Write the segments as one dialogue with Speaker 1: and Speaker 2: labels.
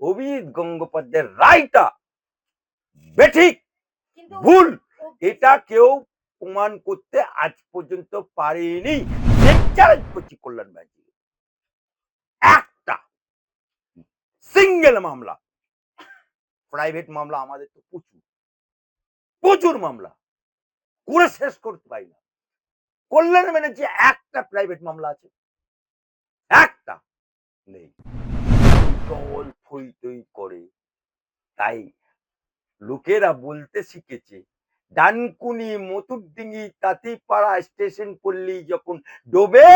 Speaker 1: অভিজিৎ গঙ্গোপাধ্যায়ের রায়টা বেঠিক ভুল এটা কেউ প্রমাণ করতে আজ পর্যন্ত পারেনি। চ্যালেঞ্জ করছি কল্যাণ ব্যানার্জি, একটা সিঙ্গেল মামলা, প্রাইভেট মামলা আমাদের তো প্রচুর প্রচুর মামলা করে শেষ করতে পারি না। কল্যাণ ব্যানার্জি একটা প্রাইভেট মামলা আছে, একটা নেই। দল থই থই করে, তাই লোকেরা বলতে শিখেছে ডানকুনি মতুরডিঙ্গি তাঁতিপাড়া স্টেশন পল্লী যখন ডোবে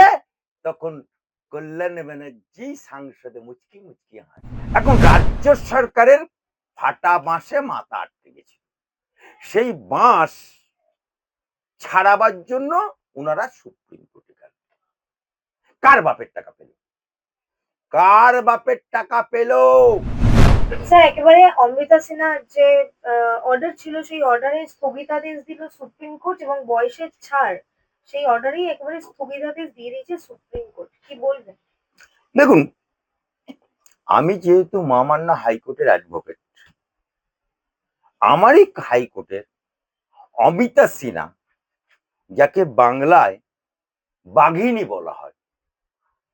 Speaker 1: তখন কল্যাণ ব্যানার্জি সাংসদে মুচকি মুচকি হাসে। এখন রাজ্য সরকারের ফাটা বাঁশে মাথা আটকে গেছে, সেই বাঁশ ছাড়াবার জন্য ওনারা সুপ্রিম কোর্টে গেল। কার বাপের টাকা পেল? কার বাপের টাকা পেল?
Speaker 2: স্যার একেবারে অমৃতা সিনহার যে অর্ডার ছিল সেই অর্ডারে স্থগিতাদেশ দিল সুপ্রিম কোর্ট এবং বয়সের ছাড় সেই অর্ডারেই একেবারে স্থগিতাদেশ দিয়ে দিয়েছে সুপ্রিম কোর্ট, কি বলবেন?
Speaker 1: দেখুন, আমি যেহেতু মহামান্য হাইকোর্টের অ্যাডভোকেট, আমারই হাইকোর্টের অমিতা সিনহা, যাকে বাংলায় বাঘিনী বলা হয়,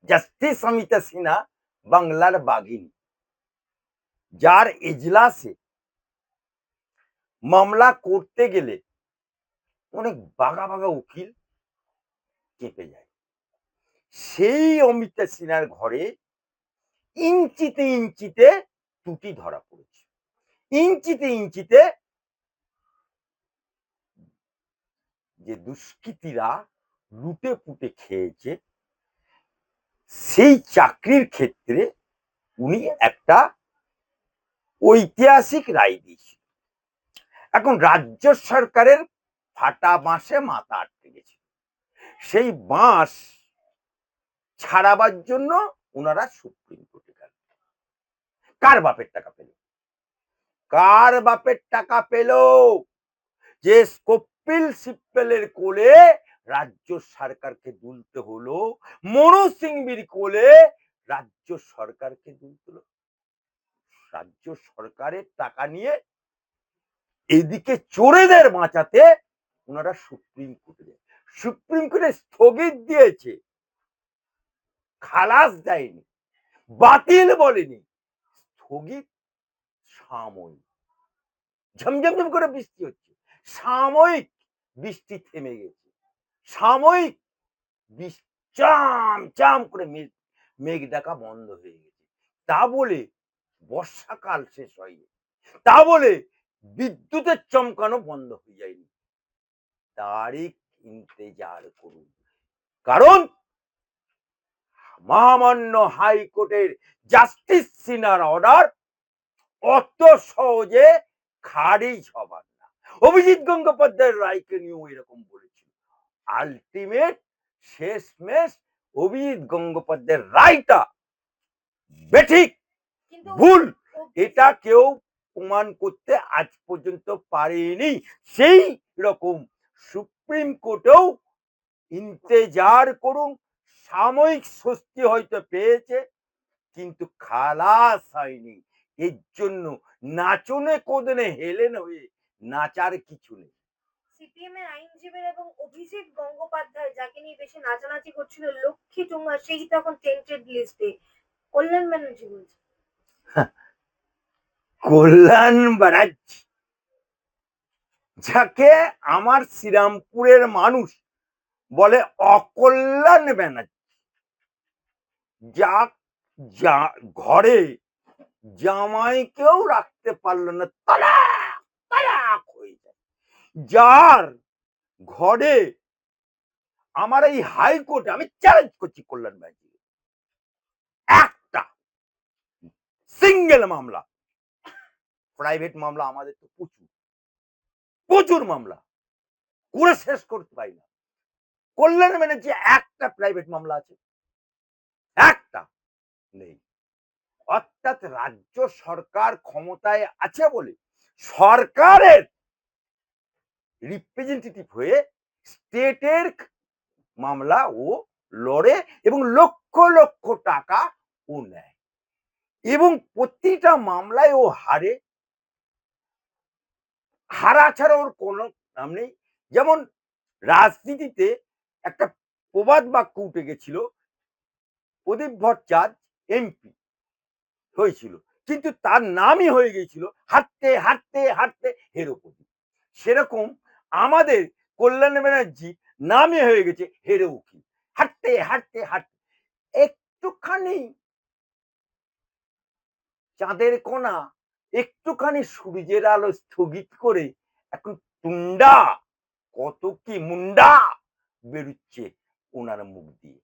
Speaker 1: জাস্টিস অমিতা সিনহা বাংলার বাঘিনী, যার এজলাসে মামলা করতে গেলে অনেক বাঘা বাঘা উকিল কেঁপে যায়, সেই অমিতা সিনহার ঘরে ইঞ্চিতে ইঞ্চিতে ত্রুটি ধরা পড়েছে। ইঞ্চিতে ইঞ্চিতে যে দুষ্কৃতীরা লুটে পুটে খেয়েছে, সেই চাকরির ক্ষেত্রে উনি একটা ঐতিহাসিক রায় দিয়েছিল। এখন রাজ্য সরকারের ফাটা বাঁশে মাথা আটকে গেছে, সেই বাঁশ ছাড়াবার জন্য ওনারা সুপ্রিম কোর্টে গেল। কার বাপের টাকা পেল? কার বাপের টাকা পেল? যে কপিল সিব্বলের কোলে রাজ্য সরকারকে দুলতে হলো, মনু সিংভির কোলে রাজ্য সরকারকে দুলতে হলো। রাজ্য সরকারের টাকা নিয়ে এদিকে চোরেদের বাঁচাতে ওনারা সুপ্রিম কোর্টে, সুপ্রিম কোর্টে স্থগিত দিয়েছে, খালাস দেয়নি, বাতিল বলেনি, স্থগিত। সাময়িক ঝমঝমঝম করে বৃষ্টি হচ্ছে, সাময়িক বৃষ্টি থেমে গেছে, সাময়িক চাম চাম করে মেঘ ডাকা বন্ধ হয়ে গেছে। তা বলে বর্ষাকাল শেষ হয়নি, তা বলে বিদ্যুতের চমকানো বন্ধ হয়ে যায়নি। তারিখ ইন্তেজার করুন, কারণ মহামান্য হাইকোর্টের জাস্টিস সিনহার অর্ডার অত সহজে খারিজ হবার না। অভিজিৎ গঙ্গোপাধ্যায়ের রায়কে নিয়েও এরকম বলেছিল। আলটিমেট শেষমেশ অভিজিৎ গঙ্গোপাধ্যায়ের রায়টা বেঠিক ভুল এটা কেউ প্রমাণ করতে আজ পর্যন্ত পারেনি। সেই রকম সুপ্রিম কোর্টেও ইন্তেজার করুন, সাময়িক স্বস্তি হয়তো পেয়েছে কিন্তু খালাস হয়নি। এর জন্য নাচনে কোদনে হেলেন হয়ে নাচার কিছু নেই।
Speaker 2: সিপিএম এর আইনজীবীর এবং অভিজিৎ গঙ্গোপাধ্যায় যাকে নিয়ে বেশি নাচানাচি করছিল লক্ষ্মী টুঙ্গা, সেই তখন টেন্টেড লিস্টে। কল্যাণ ব্যানার্জি বলছে
Speaker 1: কল্যাণ ব্যানার্জি, যাকে আমার শ্রীরামপুরের মানুষ বলে অকল্যাণ ব্যানার্জি, যা ঘরে জামাইকেও রাখতে পারলো না, তালাক তালাক হয়ে যায়, যার ঘরে আমার এই হাইকোর্টে আমি চ্যালেঞ্জ করছি কল্যাণ ব্যানার্জি, একটা সিঙ্গেল মামলা, প্রাইভেট মামলা আমাদের তো প্রচুর প্রচুর মামলা করে শেষ করতে পারি না। কল্যাণ ব্যানার্জি একটা প্রাইভেট মামলা আছে, একটা নেই। অর্থাৎ রাজ্য সরকার ক্ষমতায় আছে বলে সরকারের রিপ্রেজেন্টেটিভ হয়ে স্টেটের মামলা ও লড়ে এবং লক্ষ লক্ষ টাকা ও নেয়। এবং প্রতিটা মামলায় ও হারে। হারা ছাড়া ওর কোনো নাম নেই। যেমন রাজনীতিতে একটা প্রবাদ বাক্য উঠে গেছিল, প্রদীপ ভট্টাচার্য এমপি হয়েছিল, কিন্তু তার নামই হয়ে গিয়েছিল হাঁটতে হাঁটতে হাঁটতে হেরো প্রদীপ। সেরকম আমাদের কল্যাণ ব্যানার্জি নামই হয়ে গেছে হেরো উকিল। হাঁটতে হাঁটতে হাঁটতে একটুখানি চাঁদের কোনা, একটুখানি সূর্যের আলো স্থগিত করে এখন টুন্ডা, কত কি মুন্ডা বেরুচ্ছে ওনার মুখ দিয়ে।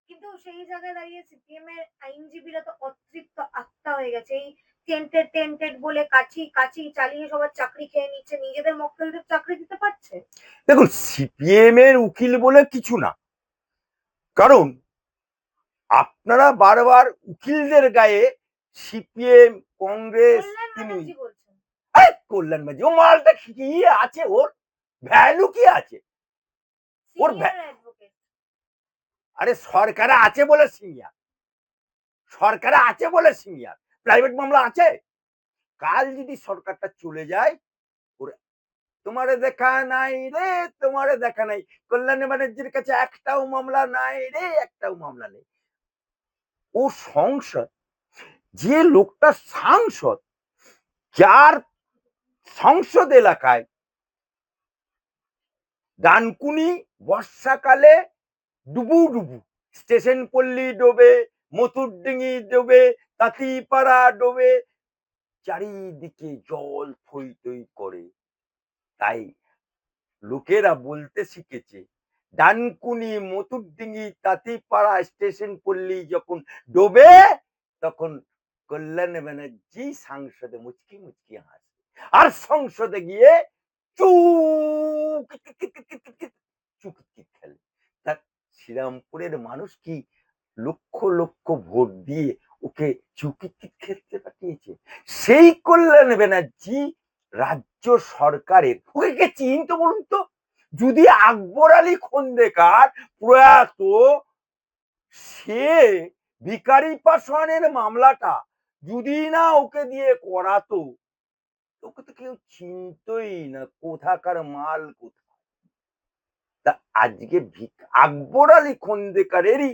Speaker 2: কিন্তু সেই জায়গায় দাঁড়িয়ে সিপিএম এর আইনজীবীরা তো অতৃপ্ত আত্মা হয়ে গেছে। এই টেন্টেড টেন্টেড বলে কাচি কাচি চালিয়ে সবার চাকরি খেয়ে নিচ্ছে, নিজেদের মক্কেলদের চাকরি দিতে পারছে।
Speaker 1: দেখুন, সিপিএম এর উকিল বলে কিছু না, কারণ আপনারা বারবার উকিলদের গায়ে সিপিএম, কংগ্রেস,
Speaker 2: কল্যাণ
Speaker 1: তিনি
Speaker 2: ব্যানার্জি বলছেন।
Speaker 1: কল্যাণ ব্যানার্জি ও মালটা কি আছে, ওর ভ্যালু কি আছে? ওর
Speaker 2: সিনিয়র অ্যাডভোকেট।
Speaker 1: আরে সরকারে আছে বলে সিনিয়র, সরকারে আছে বলে সিনিয়র, প্রাইভেট মামলা আছে। কাল যদি সরকারটা চলে যায়, ওর তোমারে দেখা নাই রে, তোমারে দেখা নাই, কল্যাণ ব্যানার্জির কাছে একটাও মামলা নাই রে, একটাও মামলা নেই। ও সংসদ, যে লোকটা সাংসদ, যার সংসদ এলাকায় ডানকুনি বর্ষাকালে ডুবু ডুবু, স্টেশন পল্লী ডোবে, মথুরডিঙ্গি ডোবে, তাঁতিপাড়া ডোবে, চারিদিকে জল থই থই করে। তাই লোকেরা বলতে শিখেছে, ডানকুনি, মথুরডিঙ্গি, তাঁতিপাড়া, স্টেশন পল্লী যখন ডোবে, তখন কল্যাণ ব্যানার্জি সাংসদে মুচকি মুচকি হাসে, আর সংসদে গিয়ে চুকিট খেলে। তা শ্রীরামপুরের মানুষ কি লক্ষ লক্ষ ভোট দিয়ে ওকে চুকিট খেলতে পাঠিয়েছে? সেই কল্যাণ ব্যানার্জি রাজ্য সরকারের, ওকে কে চিনতো বলুন তো? যদি আকবর আলী খন্দকার প্রয়াত, সে ভিকারি পাশওয়ানের মামলাটা যদি না ওকে দিয়ে করাতো, ওকে তো কেউ চিনতই না, কোথাকার মাল কোথায়। তা আজকে আকবর আলী খন্দকারেরই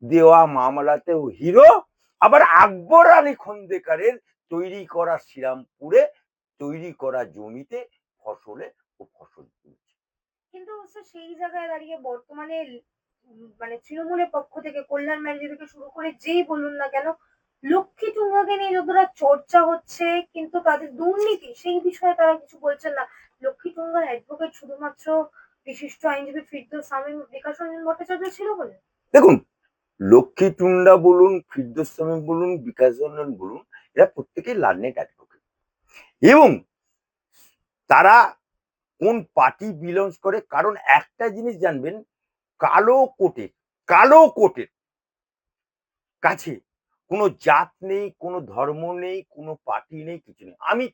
Speaker 1: দেওয়া মামলাতেও হিরো, আবার আকবর আলী খন্দকারের তৈরি করা শ্রীরামপুরে তৈরি করা জমিতে ফসলে ও ফসল তুলছে।
Speaker 2: কিন্তু স্যার সেই জায়গায় দাঁড়িয়ে বর্তমানে মানে তৃণমূলের পক্ষ থেকে কল্যাণ ব্যানার্জি থেকে শুরু করে যেই বলুন না কেন, লক্ষ্মী টুঙ্গাকে নিয়ে যতটা চর্চা হচ্ছে, কিন্তু তাদের দুর্নীতি সেই বিষয়ে তারা কিছু বলছেন না। লক্ষ্মী টুঙ্গার অ্যাডভোকেট শুধুমাত্র বিশিষ্ট আইনজীবী ফিরদৌস শামীম, বিকাশ রঞ্জন ভট্টাচার্য ছিল বলে।
Speaker 1: দেখুন, লক্ষ্মী টুন্ডা বলুন, ফিরদৌস শামীম বলুন, বিকাশ রঞ্জন বলুন, এরা প্রত্যেকেই লার্নেড অ্যাডভোকেট, এবং তারা কোন পার্টি বিলংস করে। কারণ একটা জিনিস জানবেন, কালো কোটের, কালো কোটের কাছে কোনো জাত নেই, কোনো ধর্ম নেই, কোনো পার্টি নেই, কিছু নেই। আমি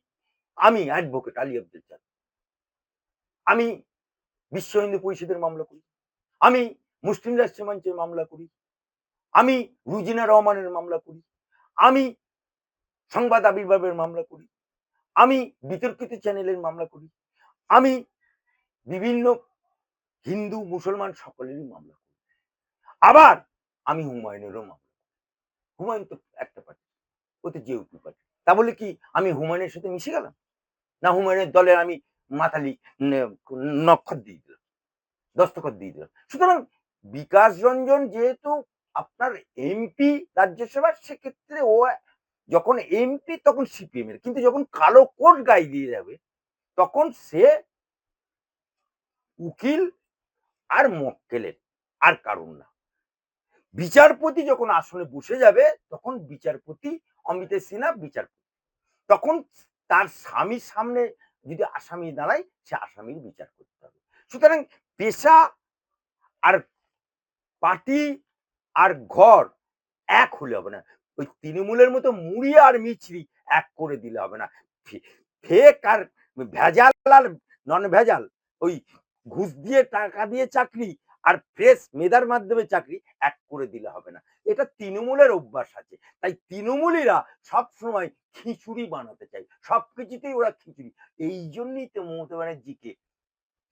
Speaker 1: আমি অ্যাডভোকেট আলী আব্দুল চাঁদ, আমি বিশ্ব হিন্দু পরিষদের মামলা করি, আমি মুসলিম রাষ্ট্র মঞ্চের মামলা করি, আমি রুজিনা রহমানের মামলা করি, আমি সংবাদ আবির্ভাবের মামলা করি, আমি বিতর্কিত চ্যানেলের মামলা করি, আমি বিভিন্ন হিন্দু মুসলমান সকলেরই মামলা করি। আবার আমি হুমায়ুনেরও মামলা, হুমায়ুন তো একটা পার্টি, ও তো জেউপি পার্টি। তা বলে কি আমি হুমায়ুনের সাথে মিশে গেলাম? না হুমায়ুনের দলে আমি মাতালি নক্ষর দিয়ে দিলাম, দস্তখত দিয়ে দিলাম। সুতরাং বিকাশ রঞ্জন যেহেতু আপনার এমপি রাজ্যসভার, সেক্ষেত্রে ও যখন এমপি তখন সিপিএম এর, কিন্তু যখন কালো কোট গায়ে দিয়ে যাবে, তখন সে উকিল আর মক্কেলের, আর কারণ না। বিচারপতি যখন আসনে বসে যাবে, তখন বিচারপতি অমিতেশ সিনহা বিচারপতি, তখন তার স্বামীর সামনে যদি আসামি দাঁড়ায়, সে আসামির বিচার করতে হবে। সুতরাং পেশা আর পার্টি আর ঘর এক হলে হবে না। ওই তৃণমূলের মতো মুড়ি আর মিছরি এক করে দিলে হবে না। ফেক আর ভেজাল আর নন ভেজাল, ওই ঘুষ দিয়ে টাকা দিয়ে চাকরি আর ফ্রেশ মেধার মাধ্যমে চাকরি এক করে দিলে হবে না। এটা তৃণমূলের অভ্যাস আছে। তাই তৃণমূলীরা সবসময় খিচুড়ি বানাতে চায়। সবকিছুতেই ওরা খিচুড়ি। এই জন্যই তো মমতা ব্যানার্জিকে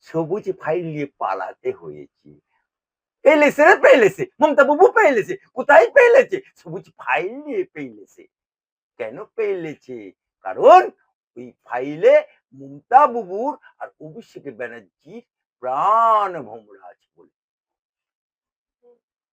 Speaker 1: সবুজ ফাইল নিয়ে পালাতে হয়েছে। পেলেছে রে পেলেছে। মমতা বাবু পেলেছে। কোথায় পেলেছে? সবুজ ফাইল নিয়ে পেলেছে। কেন পেলেছে? কারণ ওই ফাইলে মমতা বাবুর আর অভিষেক ব্যানার্জির প্রাণ ভোমরা